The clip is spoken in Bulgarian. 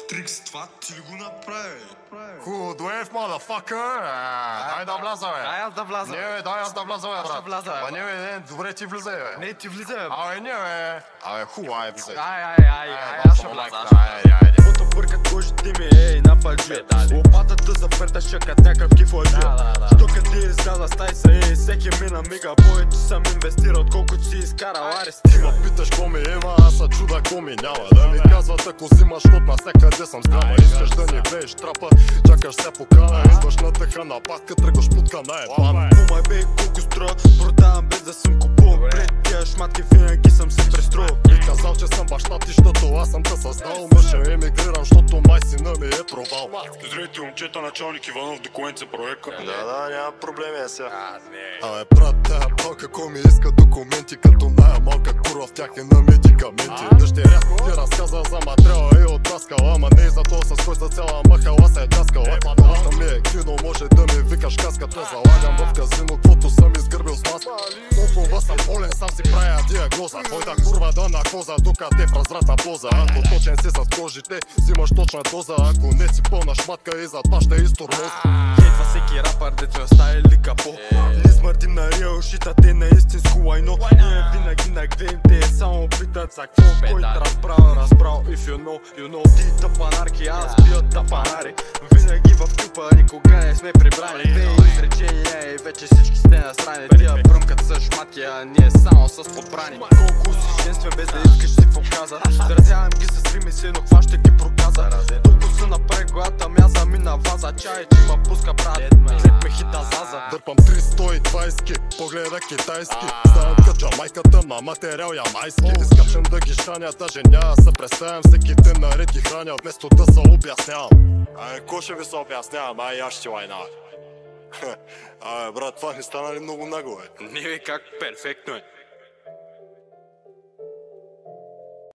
Трикс, това ти ли го направи? Who do it, motherfucker? Дай да вляза, бе. Дай аз да вляза. Не, бе, дай аз да вляза, бе, брат. Аз да вляза, бе. Ма не, бе, добре ти влизай, бе. Не, ти влизай, бе. Абе, не, бе. Абе, хубаво, влизай. Ай, аз ще вляза. Ото бъркат кожите ми, ей, нападжи. Лопатата зафърта чакат някакъв кифоджи. Що къде изляза, стай се, ей, всеки мина мига. Повече съм инвестирал, колкото си изкарал арести. Ма питаш ко ми има, аз са чуда ко ми няма. Да ми казват ако взимаш, от навсякъде съм здрава. Искаш да ни влееш трапа, чакаш се покана. Идваш на тъха нападка, тръгваш под кана ебан. Помай бе, колко строя, продавам без да съм купувал. Пред тия шматки винаги съм се престроил. Би казал, че съм баща ти, щото аз съм те създал. Мъжа емигрирам, щото май сина ми е провал. Здравейте, момчета, началник Иванов, документ за проекта. Да, няма проблеми е сега. Абе, брат, тая палка, ко ми иска документи, като най-малка курва в тях е на медикаменти. Дъщеря ти разказа за материала и от даскала, ама не и за то с кой за цяла махала се е даскала. Плата ми е кино, може да ми викаш каска, те залагам в казино, квото съм изгърбил с маска. Толкова съм болен, сам си правя диагноза. Твоята курва да накоза, докато е в развратна поза. Ако точен си с кожите, взимаш точна доза. Ако не си пълна шматка и затова ще изтормоз. Хейтва всеки рапър, дето оставили капо. Не смъртим на реал шита, те на истинско лайно. Ние винаги нагреем, те само питат за какво. Който разбрал, if you know, you know. Ти тъпанарки, аз бия тъпанари. Винаги в тюпа, никога не сме прибрани. Те изречения и вече всички сте насрани. Тия бръмкат с шматки, а ние само с подбрани. Колко си женствен без да искаш си показа. Заразявам ги с рими си, но хва ще ги проказа. Толкова се напре главата, мяза ми на ваза. Чай, че ма пуска брат, след ме хита заза. Дърпам 320, погледа китайски. Ставам като джамайката, ма материал ямайски. Изкачам да ги шаня, даже няма се представям. Всеки ден наред ги храня, вместо да се обяснявам. Ко ще ви се обяснявам, аз ще лайна. Брат, това не стана ли много нагло, бе? Не бе, как перфектно е.